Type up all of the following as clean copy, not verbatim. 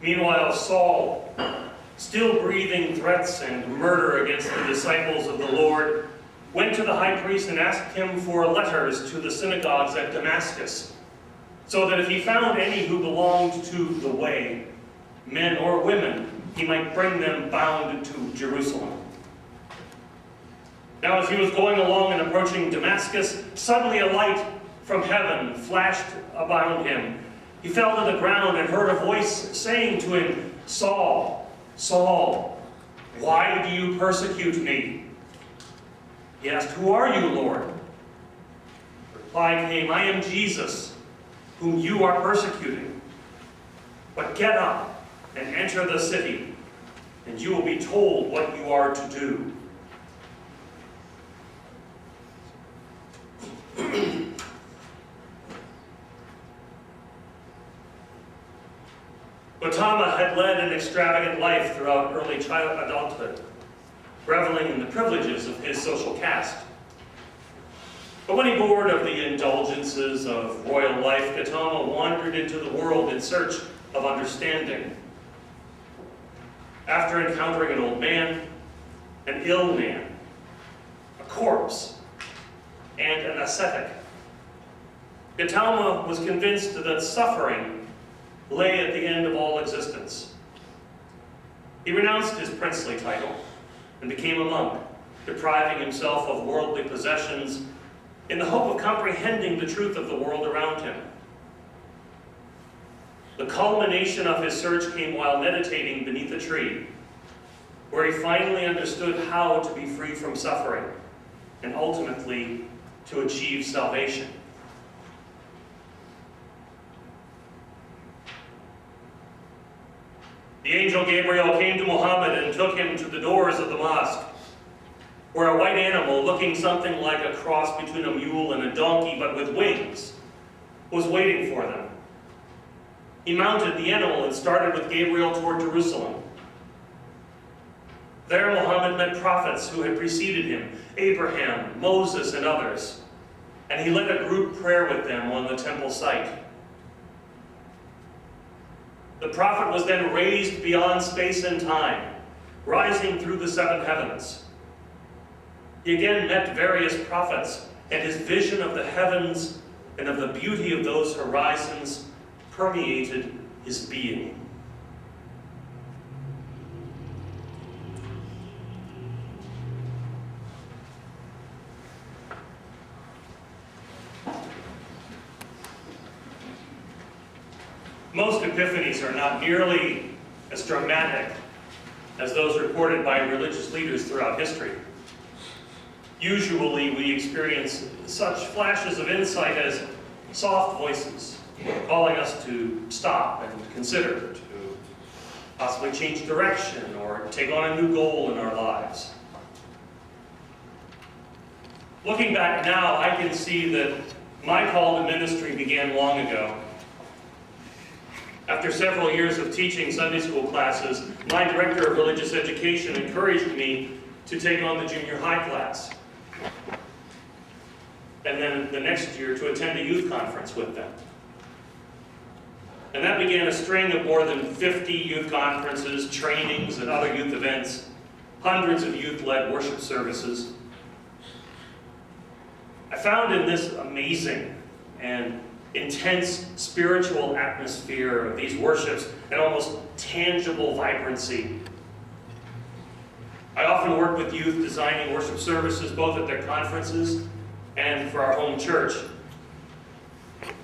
Meanwhile, Saul, still breathing threats and murder against the disciples of the Lord, went to the high priest and asked him for letters to the synagogues at Damascus, so that if he found any who belonged to the way, men or women, he might bring them bound to Jerusalem. Now as he was going along and approaching Damascus, suddenly a light from heaven flashed around him. He fell to the ground and heard a voice saying to him, "Saul, Saul, why do you persecute me?" He asked, "Who are you, Lord?" The reply came, "I am Jesus, whom you are persecuting. But get up and enter the city, and you will be told what you are to do." Gautama had led an extravagant life throughout early adulthood, reveling in the privileges of his social caste. But when he bored of the indulgences of royal life, Gautama wandered into the world in search of understanding. After encountering an old man, an ill man, a corpse, and an ascetic, Gautama was convinced that suffering lay at the end of all existence. He renounced his princely title and became a monk, depriving himself of worldly possessions in the hope of comprehending the truth of the world around him. The culmination of his search came while meditating beneath a tree, where he finally understood how to be free from suffering and ultimately to achieve salvation. The angel Gabriel came to Muhammad and took him to the doors of the mosque, where a white animal, looking something like a cross between a mule and a donkey, but with wings, was waiting for them. He mounted the animal and started with Gabriel toward Jerusalem. There Muhammad met prophets who had preceded him, Abraham, Moses, and others, and he led a group prayer with them on the temple site. The prophet was then raised beyond space and time, rising through the seven heavens. He again met various prophets, and his vision of the heavens and of the beauty of those horizons permeated his being. Most epiphanies are not nearly as dramatic as those reported by religious leaders throughout history. Usually we experience such flashes of insight as soft voices calling us to stop and consider, to possibly change direction or take on a new goal in our lives. Looking back now, I can see that my call to ministry began long ago. After several years of teaching Sunday school classes, my director of religious education encouraged me to take on the junior high class. And then the next year to attend a youth conference with them. And that began a string of more than 50 youth conferences, trainings, and other youth events, hundreds of youth-led worship services. I found in this amazing and intense spiritual atmosphere of these worships an almost tangible vibrancy. I often work with youth designing worship services both at their conferences and for our home church.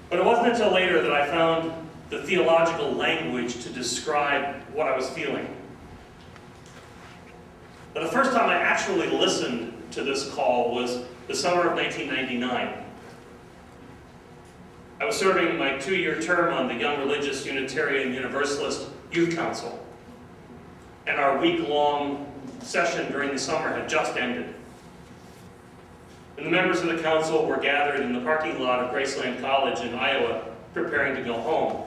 But it wasn't until later that I found the theological language to describe what I was feeling. But the first time I actually listened to this call was the summer of 1999. I was serving my 2-year term on the Young Religious Unitarian Universalist Youth Council, and our week-long session during the summer had just ended. And the members of the council were gathered in the parking lot of Graceland College in Iowa, preparing to go home.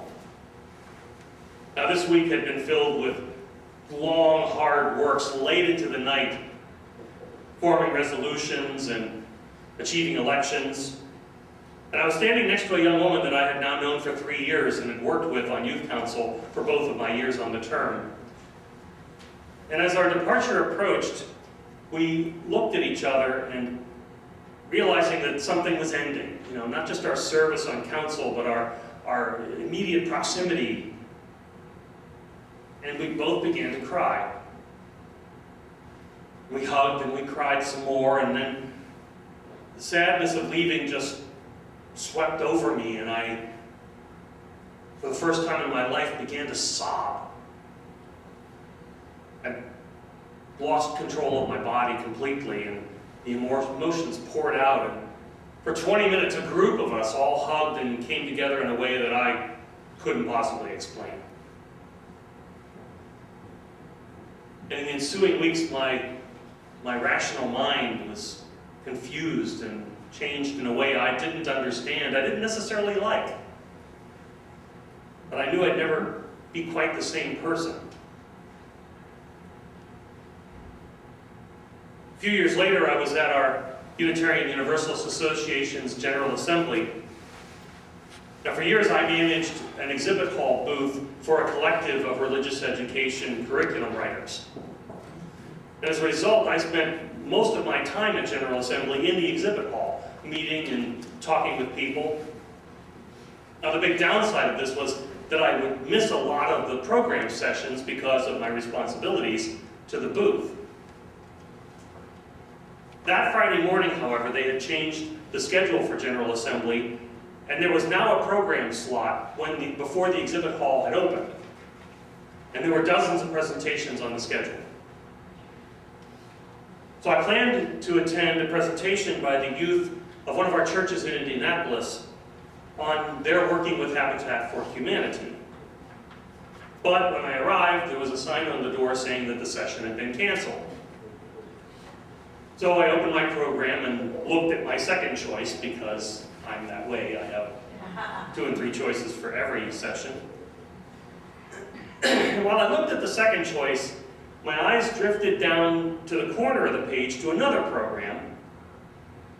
Now this week had been filled with long, hard works late into the night, forming resolutions and achieving elections. And I was standing next to a young woman that I had now known for 3 years and had worked with on youth council for both of my years on the term. And as our departure approached, we looked at each other and realizing that something was ending. You know, not just our service on council, but our immediate proximity. And we both began to cry. We hugged and we cried some more, and then the sadness of leaving just swept over me, and I, for the first time in my life, began to sob. I lost control of my body completely, and the emotions poured out. And for 20 minutes, a group of us all hugged and came together in a way that I couldn't possibly explain. And in the ensuing weeks, my rational mind was confused and changed in a way I didn't understand, I didn't necessarily like. But I knew I'd never be quite the same person. A few years later, I was at our Unitarian Universalist Association's General Assembly. Now, for years, I managed an exhibit hall booth for a collective of religious education curriculum writers. And as a result, I spent most of my time at General Assembly in the exhibit hall, meeting and talking with people. Now, the big downside of this was that I would miss a lot of the program sessions because of my responsibilities to the booth. That Friday morning, however, they had changed the schedule for General Assembly, and there was now a program slot before the exhibit hall had opened. And there were dozens of presentations on the schedule. So I planned to attend a presentation by the youth of one of our churches in Indianapolis on their working with Habitat for Humanity. But when I arrived, there was a sign on the door saying that the session had been canceled. So I opened my program and looked at my second choice, because I'm that way. I have 2 and 3 choices for every session. And while I looked at the second choice, my eyes drifted down to the corner of the page to another program.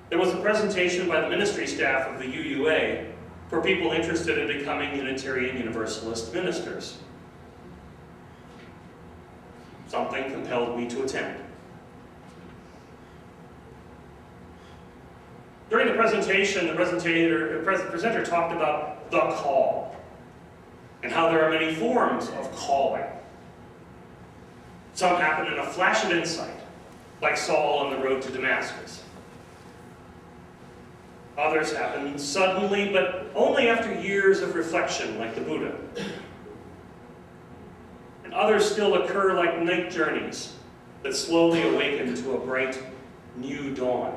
There was a presentation by the ministry staff of the UUA for people interested in becoming Unitarian Universalist ministers. Something compelled me to attend. During the presentation, the presenter talked about the call and how there are many forms of calling. Some happen in a flash of insight, like Saul on the road to Damascus. Others happen suddenly, but only after years of reflection, like the Buddha. And others still occur like night journeys that slowly awaken to a bright new dawn.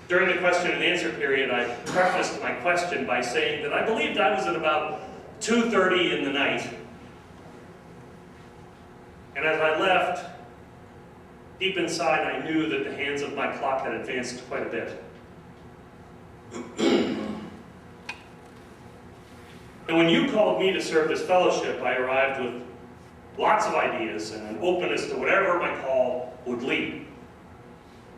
During the question and answer period, I prefaced my question by saying that I believed I was at about 2:30 in the night. And as I left, deep inside I knew that the hands of my clock had advanced quite a bit. And when you called me to serve this fellowship, I arrived with lots of ideas and an openness to whatever my call would lead.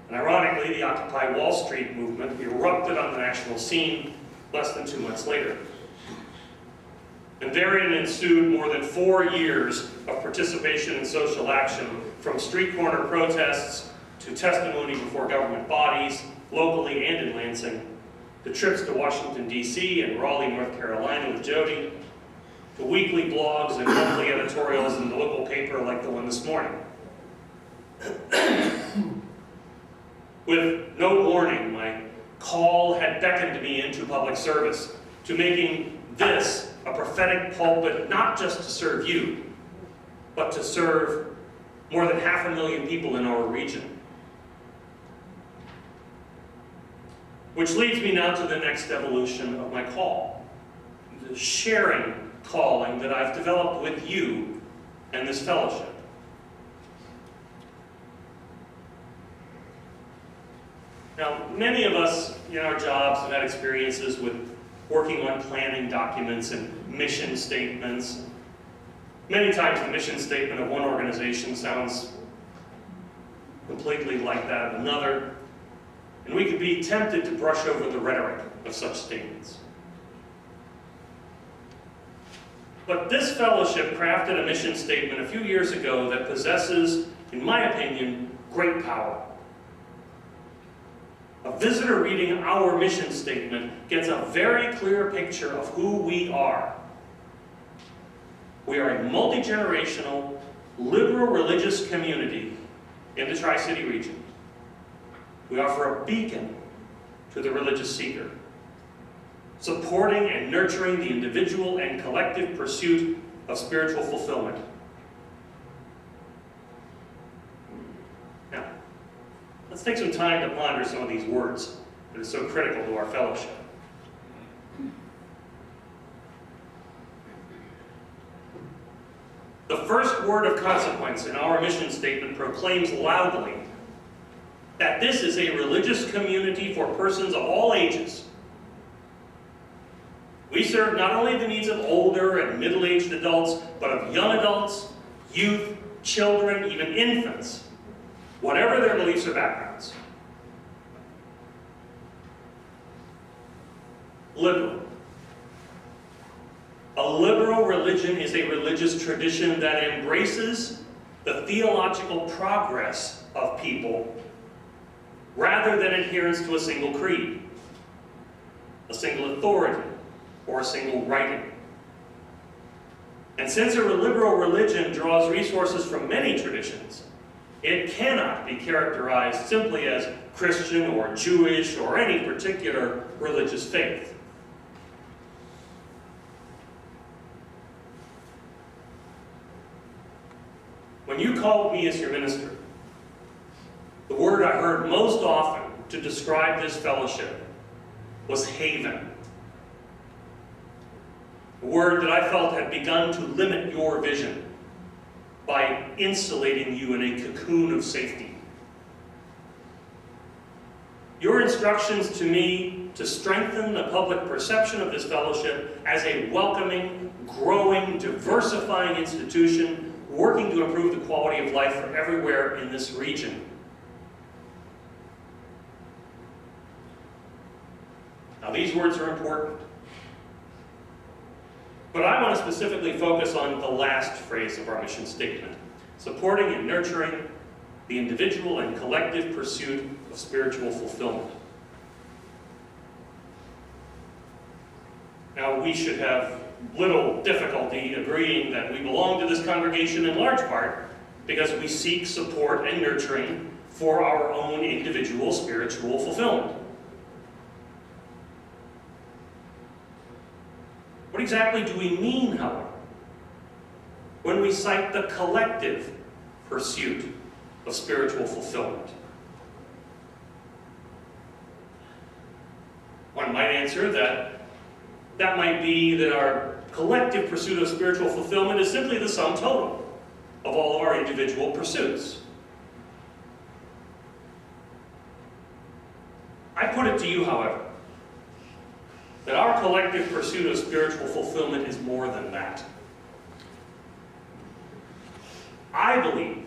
And ironically, the Occupy Wall Street movement erupted on the national scene less than 2 months later. And therein ensued more than 4 years of participation in social action, from street corner protests to testimony before government bodies, locally and in Lansing, to trips to Washington, D.C. and Raleigh, North Carolina with Jody, to weekly blogs and monthly editorials in the local paper like the one this morning. With no warning, my call had beckoned me into public service, to making this a prophetic pulpit, not just to serve you, but to serve more than 500,000 people in our region. Which leads me now to the next evolution of my call, the sharing calling that I've developed with you and this fellowship. Now, many of us in our jobs have had experiences with working on planning documents and mission statements. Many times the mission statement of one organization sounds completely like that of another. and we could be tempted to brush over the rhetoric of such statements. But this fellowship crafted a mission statement a few years ago that possesses, in my opinion, great power. A visitor reading our mission statement gets a very clear picture of who we are. We are a multi-generational, liberal religious community in the Tri-City region. We offer a beacon to the religious seeker, supporting and nurturing the individual and collective pursuit of spiritual fulfillment. Now, let's take some time to ponder some of these words that are so critical to our fellowship. The first word of consequence in our mission statement proclaims loudly that this is a religious community for persons of all ages. We serve not only the needs of older and middle-aged adults, but of young adults, youth, children, even infants, whatever their beliefs or backgrounds. Liberal. A liberal religion is a religious tradition that embraces the theological progress of people rather than adherence to a single creed, a single authority, or a single writing. And since a liberal religion draws resources from many traditions, it cannot be characterized simply as Christian or Jewish or any particular religious faith. When you called me as your minister, the word I heard most often to describe this fellowship was haven. A word that I felt had begun to limit your vision by insulating you in a cocoon of safety. Your instructions to me to strengthen the public perception of this fellowship as a welcoming, growing, diversifying institution working to improve the quality of life for everywhere in this region. Now, these words are important, but I want to specifically focus on the last phrase of our mission statement: supporting and nurturing the individual and collective pursuit of spiritual fulfillment. Now, we should have little difficulty agreeing that we belong to this congregation in large part because we seek support and nurturing for our own individual spiritual fulfillment. What exactly do we mean, however, when we cite the collective pursuit of spiritual fulfillment? One might answer that might be that our collective pursuit of spiritual fulfillment is simply the sum total of all of our individual pursuits. I put it to you, however, that our collective pursuit of spiritual fulfillment is more than that. I believe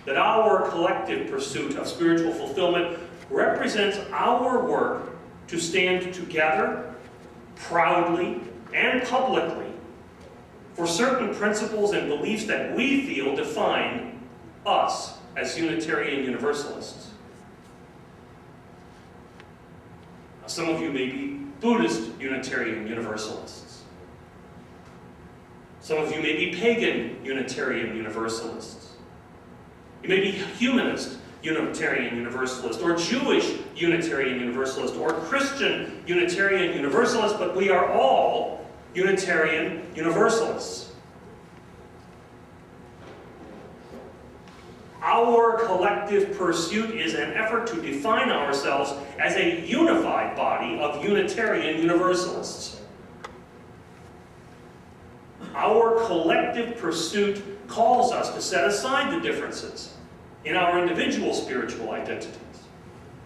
that our collective pursuit of spiritual fulfillment represents our work to stand together, proudly and publicly, for certain principles and beliefs that we feel define us as Unitarian Universalists. Now, some of you may be Buddhist Unitarian Universalists. Some of you may be pagan Unitarian Universalists. You may be humanist Unitarian Universalist, or Jewish Unitarian Universalist, or Christian Unitarian Universalist, but we are all Unitarian Universalists. Our collective pursuit is an effort to define ourselves as a unified body of Unitarian Universalists. Our collective pursuit calls us to set aside the differences in our individual spiritual identities,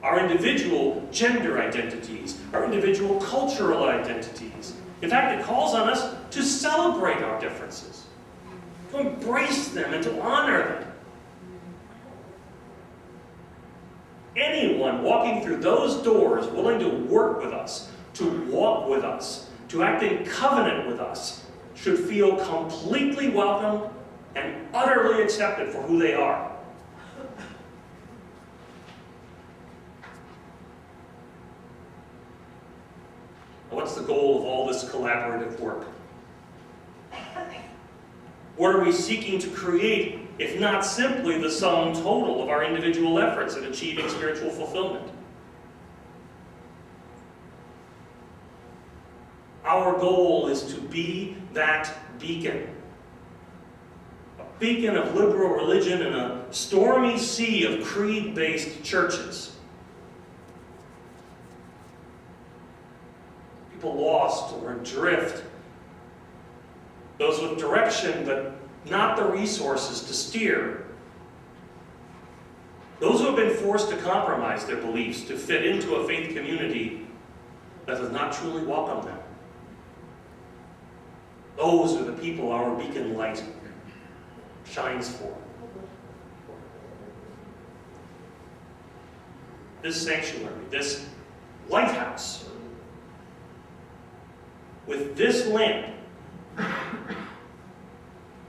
our individual gender identities, our individual cultural identities. In fact, it calls on us to celebrate our differences, to embrace them and to honor them. anyone walking through those doors willing to work with us, to walk with us, to act in covenant with us, should feel completely welcome and utterly accepted for who they are. What's the goal of all this collaborative work? What are we seeking to create, if not simply the sum total of our individual efforts at achieving spiritual fulfillment? Our goal is to be that beacon. A beacon of liberal religion in a stormy sea of creed-based churches. People lost or adrift. Those with direction but not the resources to steer. Those who have been forced to compromise their beliefs to fit into a faith community that does not truly welcome them. Those are the people our beacon light shines for. This sanctuary, this lighthouse, with this lamp,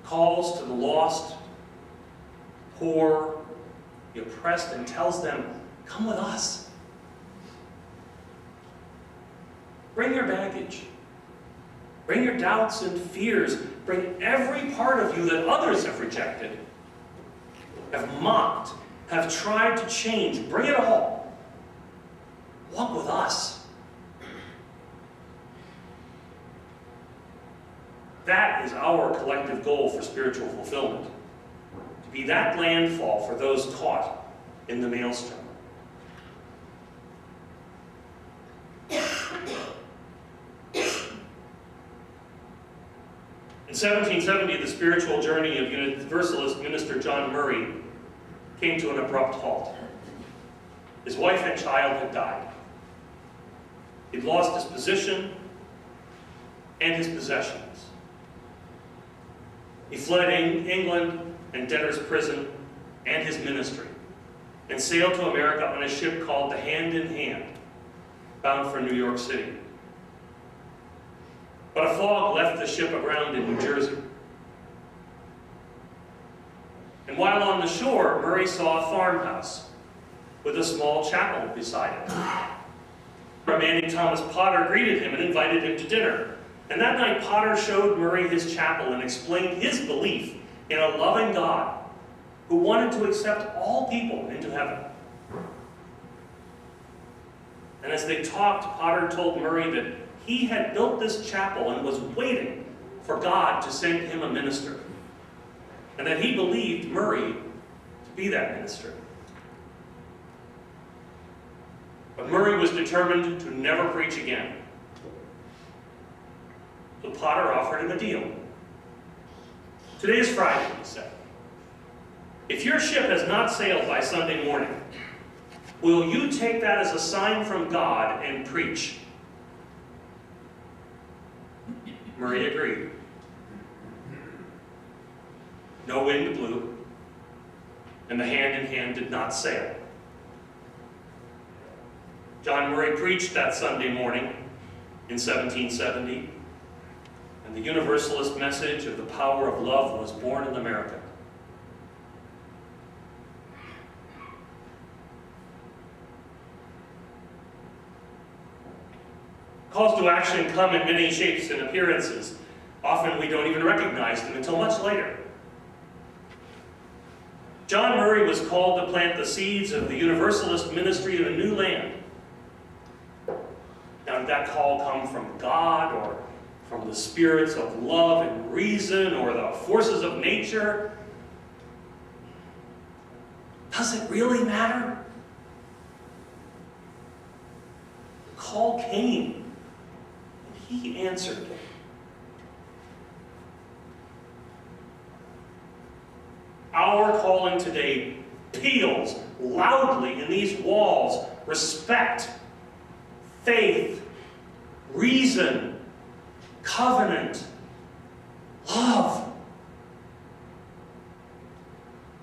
calls to the lost, poor, the oppressed, and tells them, come with us. Bring your baggage. Bring your doubts and fears. Bring every part of you that others have rejected, have mocked, have tried to change. Bring it all. Walk with us. That is our collective goal for spiritual fulfillment. To be that landfall for those caught in the maelstrom. In 1770, the spiritual journey of Universalist minister John Murray came to an abrupt halt. His wife and child had died. He'd lost his position and his possessions. He fled England and debtor's prison and his ministry, and sailed to America on a ship called the Hand in Hand, bound for New York City. But a fog left the ship aground in New Jersey. And while on the shore, Murray saw a farmhouse with a small chapel beside it. A man named Thomas Potter greeted him and invited him to dinner. And that night, Potter showed Murray his chapel and explained his belief in a loving God who wanted to accept all people into heaven. And as they talked, Potter told Murray that he had built this chapel and was waiting for God to send him a minister, and that he believed Murray to be that minister. But Murray was determined to never preach again. So Potter offered him a deal. Today is Friday, he said. If your ship has not sailed by Sunday morning, will you take that as a sign from God and preach? Murray agreed. No wind blew, and the Hand in Hand did not sail. John Murray preached that Sunday morning in 1770, and the Universalist message of the power of love was born in America. Calls to action come in many shapes and appearances. Often we don't even recognize them until much later. John Murray was called to plant the seeds of the Universalist ministry in a new land. Now, did that call come from God, or from the spirits of love and reason, or the forces of nature? Does it really matter? The call came. He answered. Our calling today peals loudly in these walls: respect, faith, reason, covenant, love.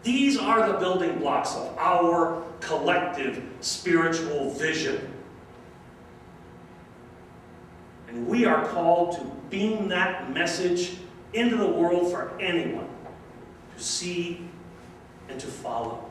These are the building blocks of our collective spiritual vision. And we are called to beam that message into the world for anyone to see and to follow.